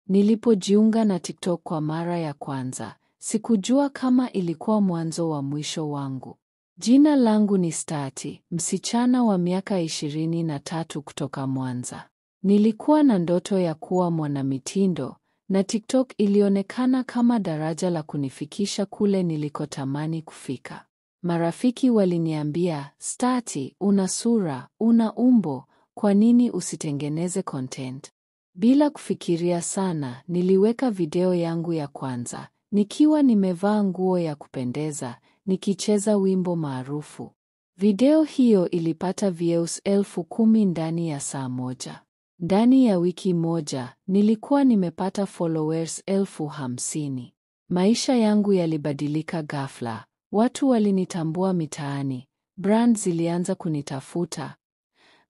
Nilipojiunga na TikTok kwa mara ya kwanza, sikujua kama ilikuwa mwanzo wa mwisho wangu. Jina langu ni Stati, msichana wa miaka 23 kutoka Mwanza. Nilikuwa na ndoto ya kuwa mwanamitindo, na TikTok ilionekana kama daraja la kunifikisha kule nilikotamani kufika. Marafiki waliniambia, Stati, una sura, una umbo, kwa nini usitengeneze content? Bila kufikiria sana, niliweka video yangu ya kwanza, nikiwa nimevaa nguo ya kupendeza, nikicheza wimbo maarufu. Video hiyo ilipata views 10,000 ndani ya saa moja. Ndani ya wiki moja, nilikuwa nimepata followers 50,000. Maisha yangu yalibadilika ghafla. Watu walinitambua mitaani, brands zilianza kunitafuta,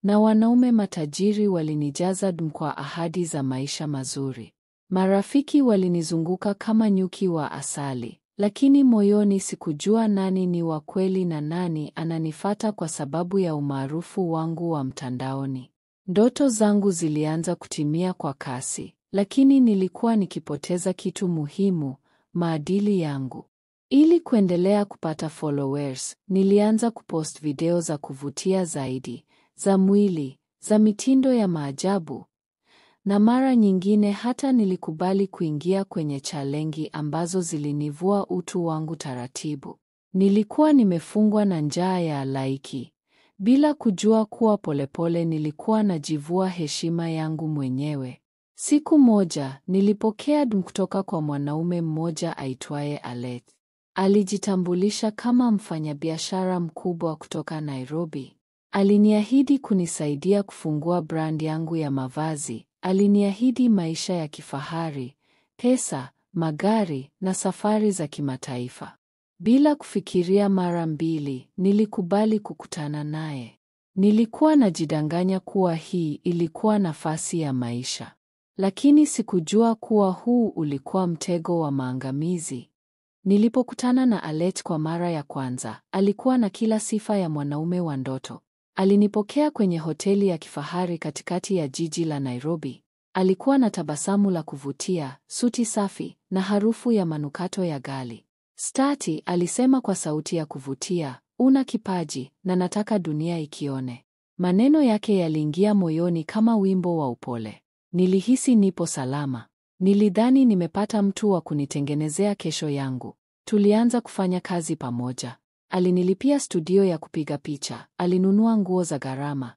na wanaume matajiri walinijaza kwa ahadi za maisha mazuri. Marafiki walinizunguka kama nyuki wa asali, lakini moyoni sikujua nani ni wa kweli na nani ananifata kwa sababu ya umaarufu wangu wa mtandaoni. Ndoto zangu zilianza kutimia kwa kasi, lakini nilikuwa nikipoteza kitu muhimu, maadili yangu. Ili kuendelea kupata followers, nilianza kupost video za kuvutia zaidi, za mwili, za mitindo ya maajabu. Na mara nyingine hata nilikubali kuingia kwenye challenge ambazo zilinivua utu wangu taratibu. Nilikuwa nimefungwa na njaa ya laiki, bila kujua kuwa polepole nilikuwa najivua heshima yangu mwenyewe. Siku moja, nilipokea DM kutoka kwa mwanaume mmoja aitwaye Alex. Alijitambulisha kama mfanyabiashara mkubwa kutoka Nairobi. Aliniahidi kunisaidia kufungua brand yangu ya mavazi. Aliniahidi maisha ya kifahari, pesa, magari na safari za kimataifa. Bila kufikiria mara mbili, nilikubali kukutana naye. Nilikuwa najidanganya kuwa hii ilikuwa nafasi ya maisha. Lakini sikujua kuwa huu ulikuwa mtego wa maangamizi. Nilipokutana na Alex kwa mara ya kwanza, alikuwa na kila sifa ya mwanaume wa ndoto. Alinipokea kwenye hoteli ya kifahari katikati ya jiji la Nairobi. Alikuwa na tabasamu la kuvutia, suti safi, na harufu ya manukato ya ghali. Stati, alisema kwa sauti ya kuvutia, una kipaji, na nataka dunia ikione. Maneno yake yaliingia moyoni kama wimbo wa upole. Nilihisi nipo salama. Nilidhani nimepata mtu wa kunitengenezea kesho yangu. Tulianza kufanya kazi pamoja. Alinilipia studio ya kupiga picha, alinunua nguo za gharama,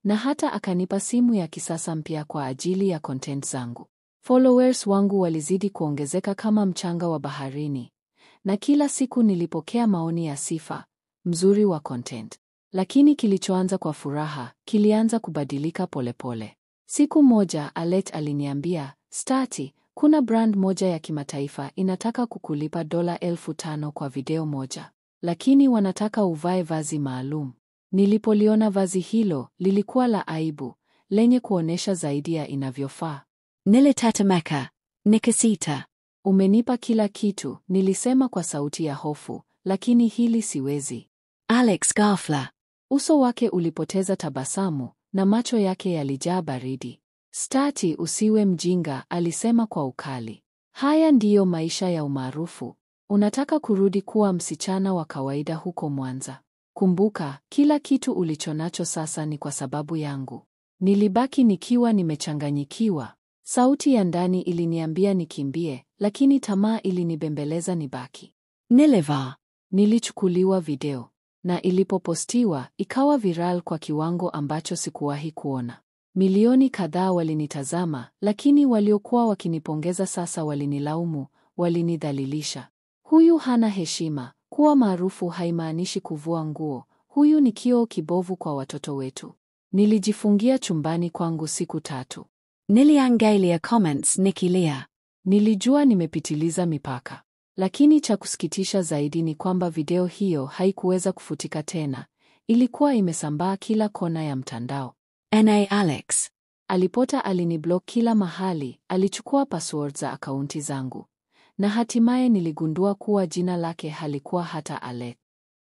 na hata akanipa simu ya kisasa mpya kwa ajili ya content zangu. Followers wangu walizidi kuongezeka kama mchanga wa baharini, na kila siku nilipokea maoni ya sifa, mzuri wa content. Lakini kilichoanza kwa furaha, kilianza kubadilika polepole. Siku moja, Alex aliniambia, Stati, kuna brand moja ya kimataifa inataka kukulipa $5,000 kwa video moja. Lakini wanataka uvae vazi maalum. Nilipoliona vazi hilo, lilikuwa la aibu, lenye kuonesha zaidi ya inavyofaa. Nilitetemeka, nikasita. Umenipa kila kitu, nilisema kwa sauti ya hofu, lakini hili siwezi. Alex ghafla. Uso wake ulipoteza tabasamu, na macho yake yalijaa baridi. Stati, usiwe mjinga, alisema kwa ukali. Haya ndiyo maisha ya umaarufu. Unataka kurudi kuwa msichana wa kawaida huko Mwanza. Kumbuka, kila kitu ulichonacho sasa ni kwa sababu yangu. Nilibaki nikiwa nimechanganyikiwa. Sauti ya ndani iliniambia nikimbie, lakini tamaa ilinibembeleza nibaki. Nilivaa. Nilichukuliwa video, na ilipopostiwa, ikawa viral kwa kiwango ambacho sikuwahi kuona. Milioni kadhaa walinitazama, lakini waliokuwa wakinipongeza sasa walinilaumu, walinidhalilisha. Huyu hana heshima, kuwa maarufu haimaanishi kuvua nguo, huyu ni kioo kibovu kwa watoto wetu. Nilijifungia chumbani kwangu siku 3. Niliangalia comments nikilia. Nilijua nimepitiliza mipaka. Lakini cha kusikitisha zaidi ni kwamba video hiyo haikuweza kufutika tena. Ilikuwa imesambaa kila kona ya mtandao. Alex alipota aliniblock kila mahali, alichukua password za akaunti zangu. Na hatimaye niligundua kuwa jina lake halikuwa hata Alex.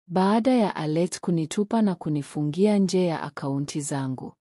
Baada ya Alex kunitupa na kunifungia nje ya akaunti zangu,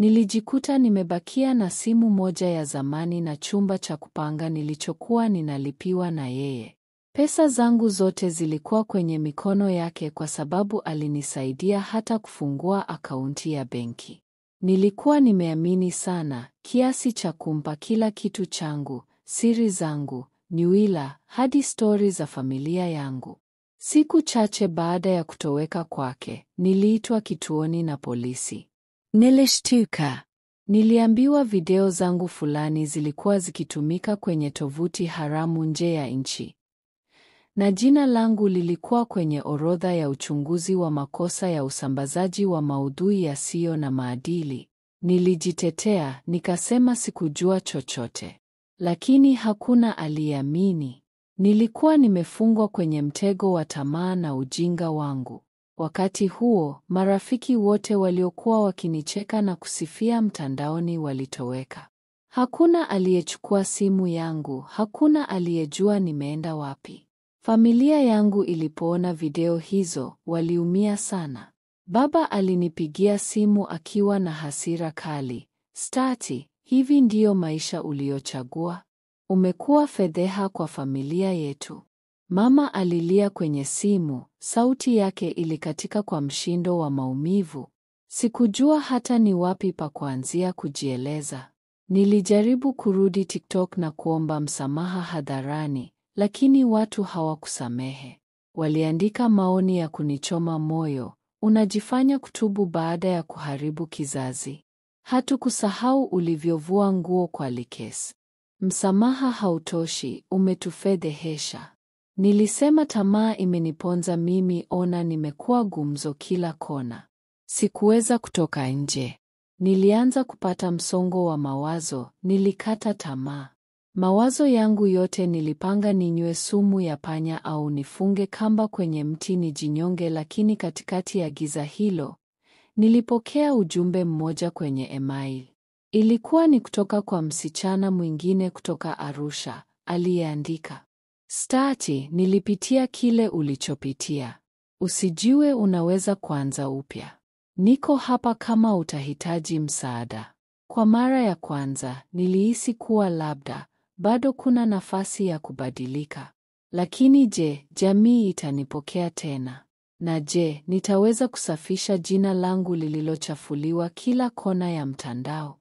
Nilijikuta nimebakia na simu moja ya zamani na chumba cha kupanga nilichokuwa ninalipiwa na yeye. Pesa zangu zote zilikuwa kwenye mikono yake kwa sababu alinisaidia hata kufungua akaunti ya benki. Nilikuwa nimeamini sana, kiasi cha kumpa kila kitu changu, siri zangu, nywila, hadi stori za familia yangu. Siku chache baada ya kutoweka kwake, niliitwa kituoni na polisi. Nilishtuka. Niliambiwa video zangu fulani zilikuwa zikitumika kwenye tovuti haramu nje ya nchi. Na jina langu lilikuwa kwenye orodha ya uchunguzi wa makosa ya usambazaji wa maudhui yasiyo na maadili. Nilijitetea, nikasema sikujua chochote. Lakini hakuna aliyeamini. Nilikuwa nimefungwa kwenye mtego wa tamaa na ujinga wangu. Wakati huo, marafiki wote waliokuwa wakinicheka na kusifia mtandaoni walitoweka. Hakuna aliyechukua simu yangu, hakuna aliyejua nimeenda wapi. Familia yangu ilipoona video hizo, waliumia sana. Baba alinipigia simu akiwa na hasira kali. Stati, hivi ndiyo maisha uliochagua? Umekuwa fedheha kwa familia yetu. Mama alilia kwenye simu, sauti yake ilikatika kwa mshindo wa maumivu. Sikujua hata ni wapi pa kuanzia kujieleza. Nilijaribu kurudi TikTok na kuomba msamaha hadharani, lakini watu hawakusamehe. Waliandika maoni ya kunichoma moyo, unajifanya kutubu baada ya kuharibu kizazi. Hatukusahau ulivyovua nguo kwa Likes. Msamaha hautoshi, umetufedhehesha. Nilisema tamaa imeniponza mimi, ona nimekuwa gumzo kila kona. Sikuweza kutoka nje. Nilianza kupata msongo wa mawazo, nilikata tamaa. Mawazo yangu yote nilipanga ninywe sumu ya panya au nifunge kamba kwenye mti nijinyonge, lakini katikati ya giza hilo, nilipokea ujumbe mmoja kwenye email. Ilikuwa ni kutoka kwa msichana mwingine kutoka Arusha, aliyeandika: Stati, nilipitia kile ulichopitia. Usijue unaweza kuanza upya. Niko hapa kama utahitaji msaada. Kwa mara ya kwanza, nilihisi kuwa labda bado kuna nafasi ya kubadilika. Lakini je, jamii itanipokea tena? Na je, nitaweza kusafisha jina langu lililochafuliwa kila kona ya mtandao?